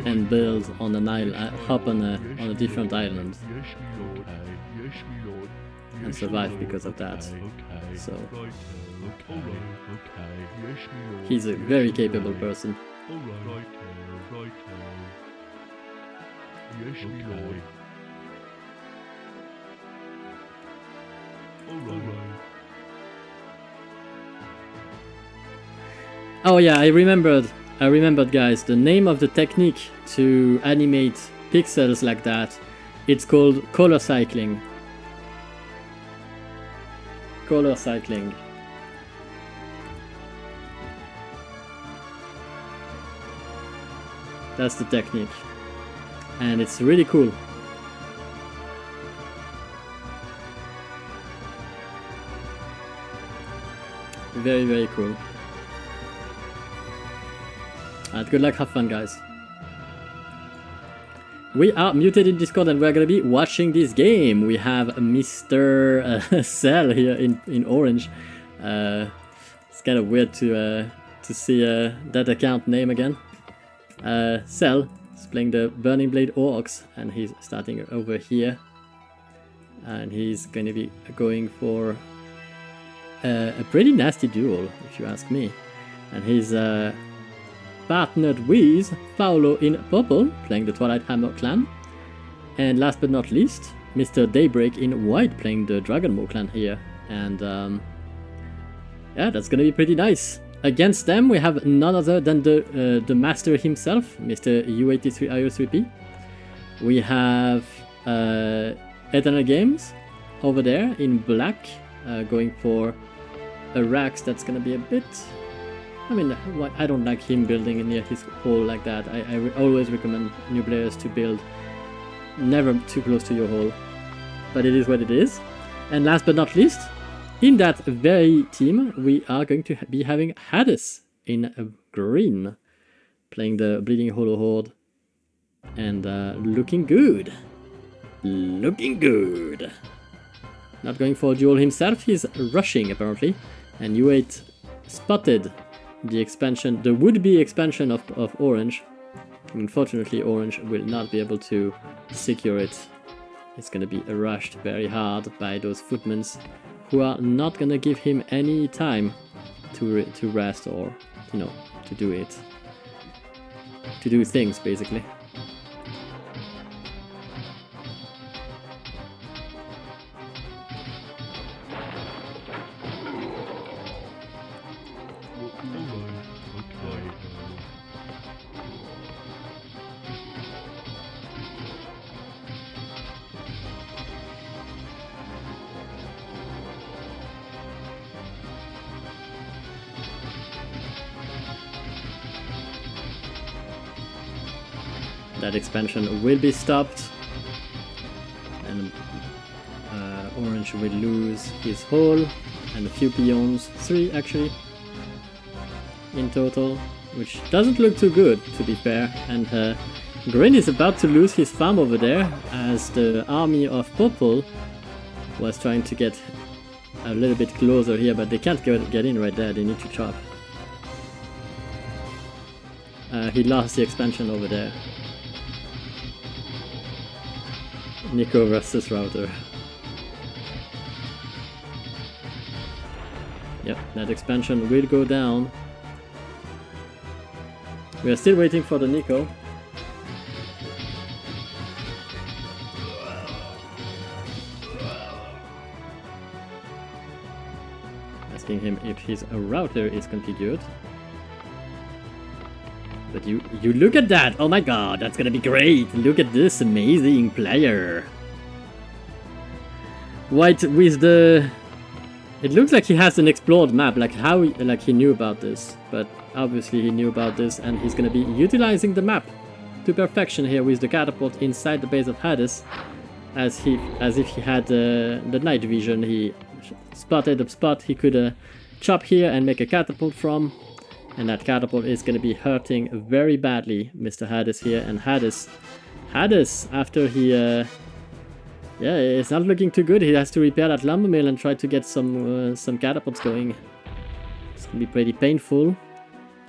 and build on an island, hop on a different island, and survive because of that. So he's a very capable person. Oh yeah, I remembered guys, the name of the technique to animate pixels like that, it's called color cycling. Color cycling. That's the technique. And it's really cool. Very, very cool. Good luck, have fun, guys. We are muted in Discord and we're gonna be watching this game. We have Mr. Cell here in orange. It's kind of weird to see that account name again. Cell is playing the Burning Blade Orcs and he's starting over here. And he's going to be going for a pretty nasty duel, if you ask me. And he's partnered with Paolo in purple, playing the Twilight Hammer clan. And last but not least, Mr. Daybreak in white, playing the Dragonmaw clan here. And yeah, that's gonna be pretty nice. Against them, we have none other than the master himself, Mr. U83IO3P. We have Eternal Games over there in black, going for a Rax that's gonna be a bit... I mean, I don't like him building near his hole like that. I always recommend new players to build never too close to your hole. But it is what it is. And last but not least, in that very team, we are going to be having Hades in green, playing the Bleeding Hollow Horde. And looking good. Looking good. Not going for a duel himself, he's rushing apparently. And U8 spotted the expansion, the would-be expansion of Orange. Unfortunately, Orange will not be able to secure it. It's gonna be rushed very hard by those footmen who are not gonna give him any time to rest or, you know, to do it. To do things, basically. That expansion will be stopped, and Orange will lose his hole and a few peons, 3 actually in total, which doesn't look too good, to be fair. And Green is about to lose his farm over there as the army of purple was trying to get a little bit closer here, but they can't get in right there, they need to chop. He lost the expansion over there. Nico versus Router. Yep, that expansion will go down. We are still waiting for the Nico. Asking him if his router is configured. But you look at that! Oh my god, that's gonna be great! Look at this amazing player! White with the... It looks like he has an explored map, like how he knew about this. But obviously he knew about this and he's gonna be utilizing the map to perfection here with the catapult inside the base of Hades. As if he had the night vision, he spotted a spot he could chop here and make a catapult from. And that catapult is going to be hurting very badly Mr. Hades here. And Hades, after he... yeah, it's not looking too good. He has to repair that lumber mill and try to get some catapults going. It's going to be pretty painful.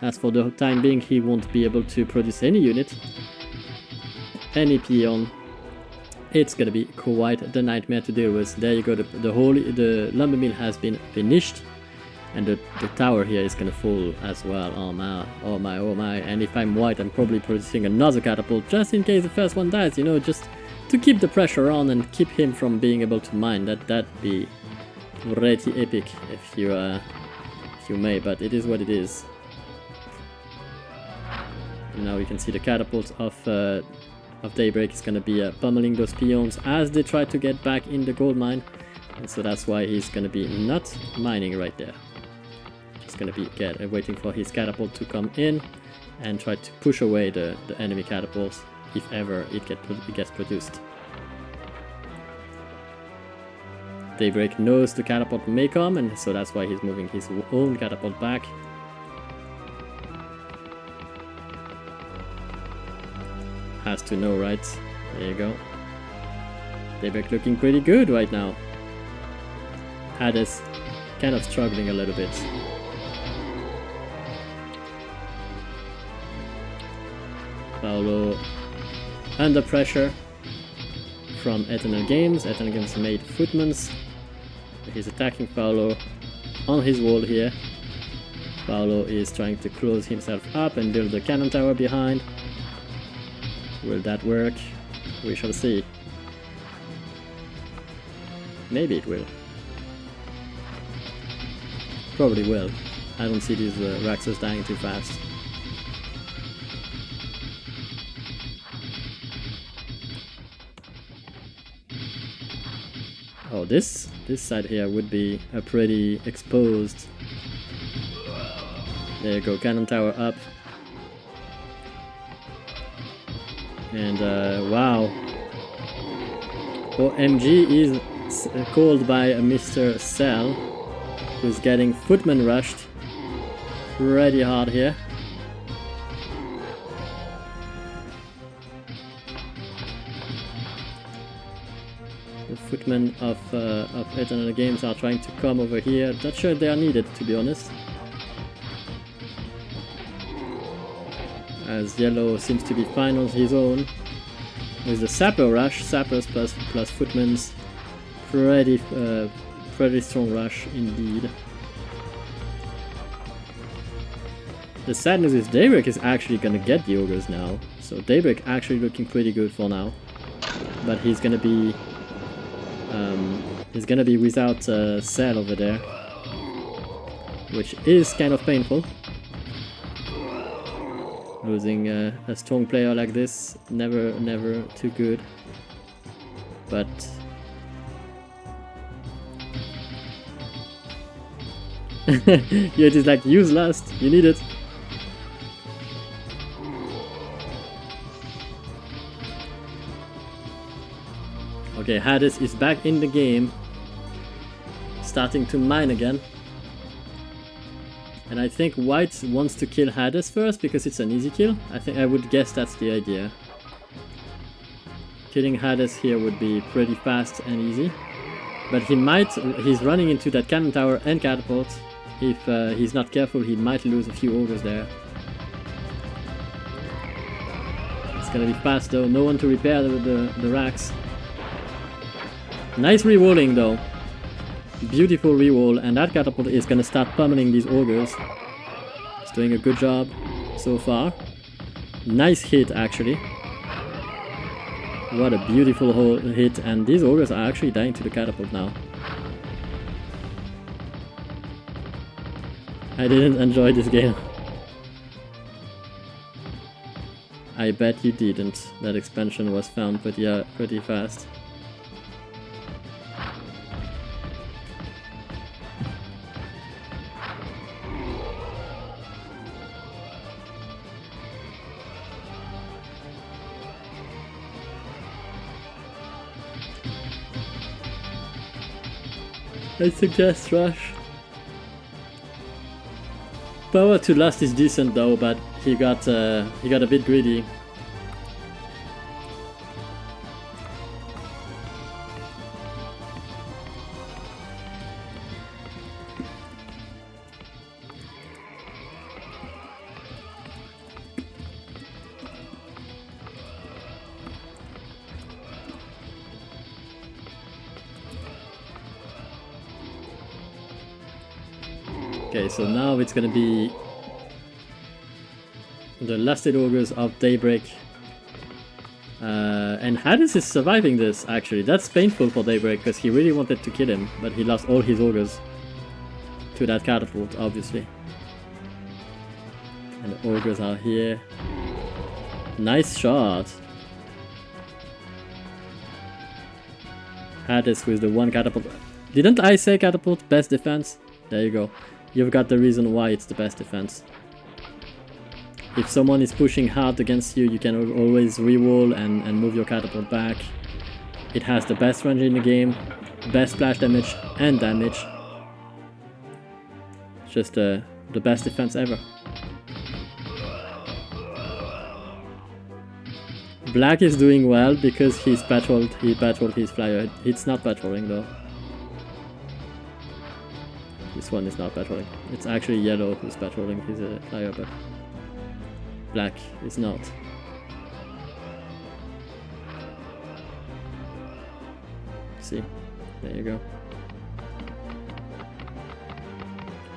As for the time being, he won't be able to produce any unit. any peon, it's gonna be quite the nightmare to deal with. There you go, the lumber mill has been finished, and the tower here is gonna fall as well. Oh my, oh my, oh my. And if I'm white, I'm probably producing another catapult just in case the first one dies, you know, just to keep the pressure on and keep him from being able to mine. That'd be pretty epic if you may, but it is what it is. And now we can see the catapult of Daybreak is gonna be pummeling those peons as they try to get back in the gold mine, and so that's why he's gonna be not mining right there. Just gonna be waiting for his catapult to come in and try to push away the enemy catapults if ever it gets produced. Daybreak knows the catapult may come, and so that's why he's moving his own catapult back. Has to know, right? There you go. Daybreak looking pretty good right now. Hades kind of struggling a little bit. Paolo under pressure from Eternal Games. Eternal Games made footmans. He's attacking Paolo on his wall here. Paolo is trying to close himself up and build the cannon tower behind. Will that work? We shall see. Maybe it will. Probably will. I don't see these Raxos dying too fast. Oh, this side here would be a pretty exposed. There you go, cannon tower up. And wow, OMG is called by Mr. Cell, who's getting footman rushed pretty hard here. The footmen of Eternal Games are trying to come over here. Not sure they are needed, to be honest. As Yellow seems to be fine on his own. With the Sapper rush, Sappers plus Footmans, pretty strong rush indeed. The sad news is Daybreak is actually gonna get the Ogres now, so Daybreak actually looking pretty good for now. But he's gonna be without Cell over there, which is kind of painful. Losing a strong player like this, never too good. But yeah, it is like use last, you need it. Okay, Hades is back in the game, starting to mine again. And I think White wants to kill Hades first because it's an easy kill. I would guess that's the idea. Killing Hades here would be pretty fast and easy. But he's running into that cannon tower and catapult. If he's not careful, he might lose a few ogres there. It's gonna be fast though, no one to repair the racks. Nice rewalling though. Beautiful rewall, and that catapult is gonna start pummeling these ogres. It's doing a good job so far. Nice hit actually. What a beautiful hit, and these ogres are actually dying to the catapult now. I didn't enjoy this game. I bet you didn't. That expansion was found pretty fast. I suggest rush. Power to last is decent though, but he got a bit greedy. Okay, so now it's gonna be the lasted ogres of Daybreak. And Hades is surviving this, actually. That's painful for Daybreak, because he really wanted to kill him, but he lost all his ogres to that catapult, obviously. And the ogres are here. Nice shot. Hades with the one catapult. Didn't I say catapult best defense? There you go. You've got the reason why it's the best defense. If someone is pushing hard against you, you can always reroll and move your catapult back. It has the best range in the game, best splash damage and damage. It's just the best defense ever. Black is doing well because he patrolled his flyer. It's not patrolling though. This one is not patrolling. It's actually yellow who's patrolling his flyer, but black is not. See, there you go.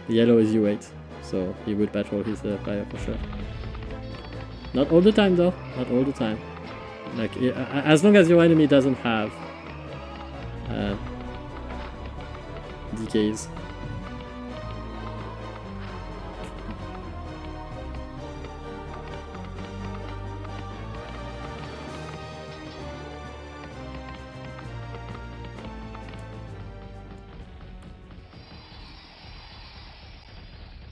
Yellow is U8, so he would patrol his flyer for sure. Not all the time though, not all the time. Like, as long as your enemy doesn't have decays.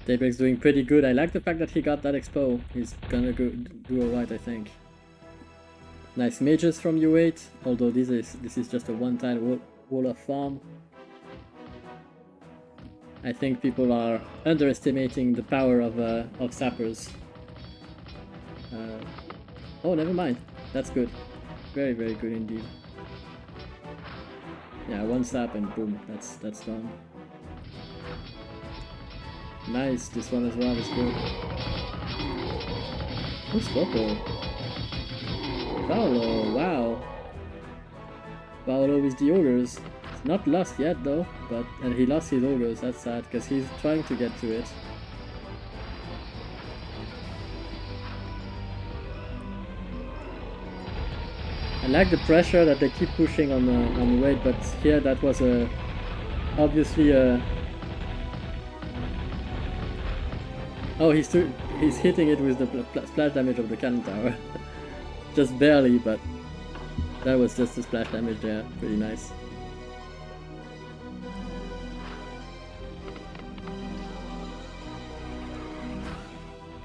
Daybreak's doing pretty good. I like the fact that he got that expo. He's gonna do alright, I think. Nice mages from U8, although this is just a one-time wall of farm. I think people are underestimating the power of sappers. Oh, never mind. That's good. Very, very good indeed. Yeah, one sap and boom, that's done. Nice, this one as well is good. Who's Popo? Paolo, wow. Paolo with the ogres. It's not lost yet though, and he lost his ogres, that's sad, because he's trying to get to it. I like the pressure that they keep pushing on weight, but here that was obviously a... Oh, he's hitting it with the splash damage of the cannon tower. Just barely, but that was just the splash damage there. Pretty nice.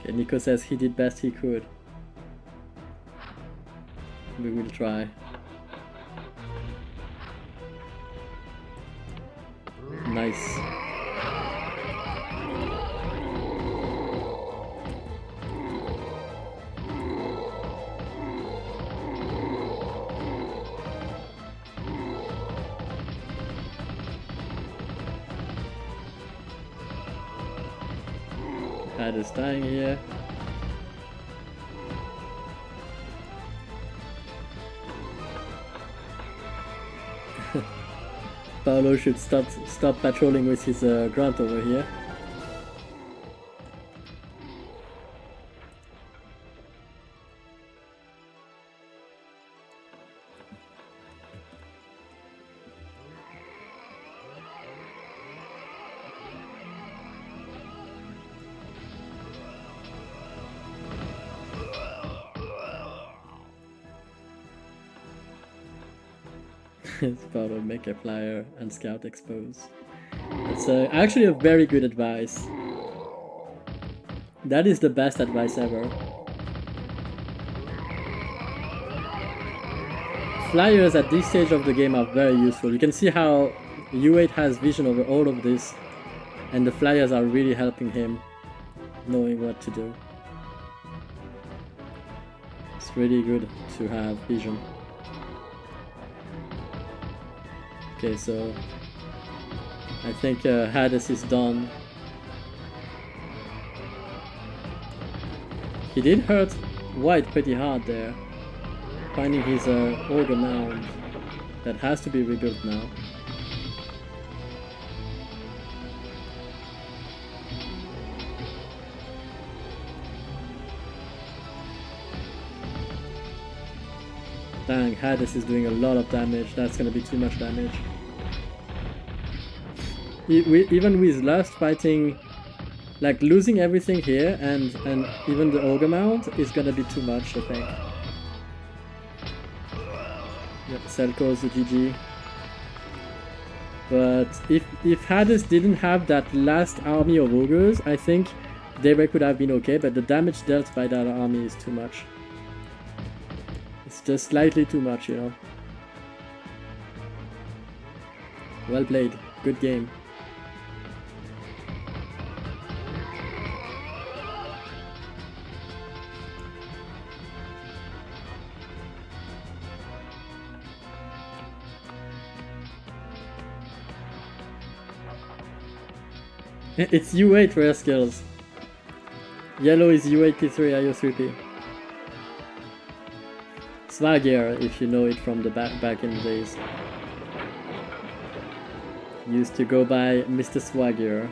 Okay, Nico says he did best he could. We will try. Nice. Cat is dying here. Paolo should stop patrolling with his grunt over here. It's part of make a flyer and scout expose. It's actually a very good advice. That is the best advice ever. Flyers at this stage of the game are very useful. You can see how U8 has vision over all of this, and the flyers are really helping him knowing what to do. It's really good to have vision. Okay, so I think Hades is done. He did hurt White pretty hard there, finding his ogre mound that has to be rebuilt now. Dang, Hades is doing a lot of damage. That's gonna be too much damage. Even with Lust fighting, like losing everything here and even the Ogre Mount is gonna be too much, I think. Yep, Selko's the GG. But if Hades didn't have that last army of ogres, I think Daybreak would have been okay, but the damage dealt by that army is too much. It's just slightly too much, you know. Well played. Good game. It's U8 rare skills. Yellow is U8 P3, IO3P. Swagier, if you know it from the back in the days. Used to go by Mr. Swagier.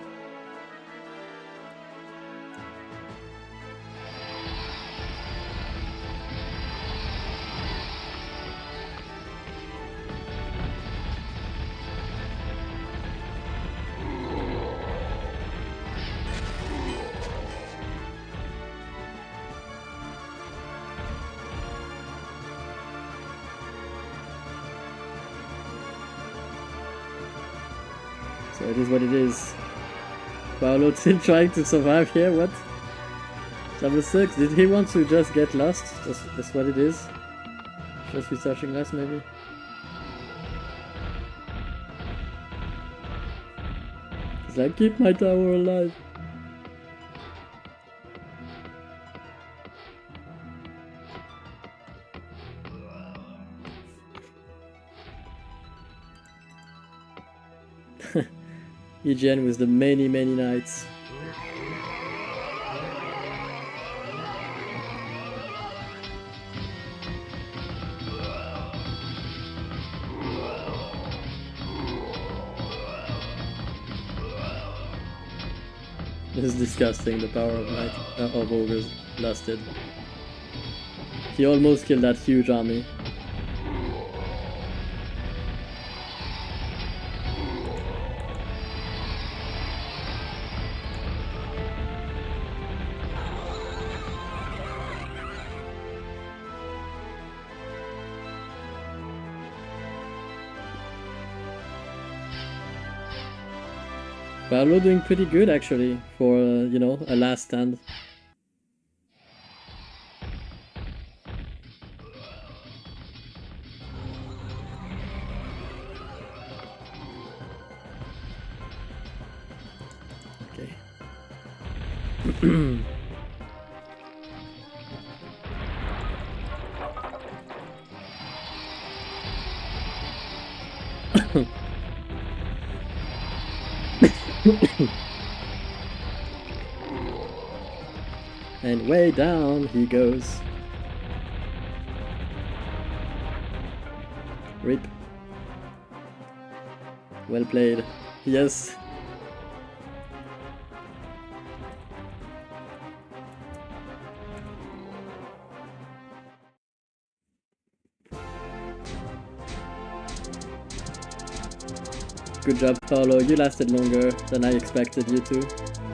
So it is what it is. Paolo still trying to survive here, what? Number 6, did he want to just get lost? That's what it is. Just researching last maybe? He's like, keep my tower alive. EGN with the many nights. This is disgusting, the power of ogres lasted. He almost killed that huge army. Paolo doing pretty good actually for, you know, a last stand. Okay. And way down he goes. Rip. Well played. Yes. Good job, Paolo. You lasted longer than I expected you to.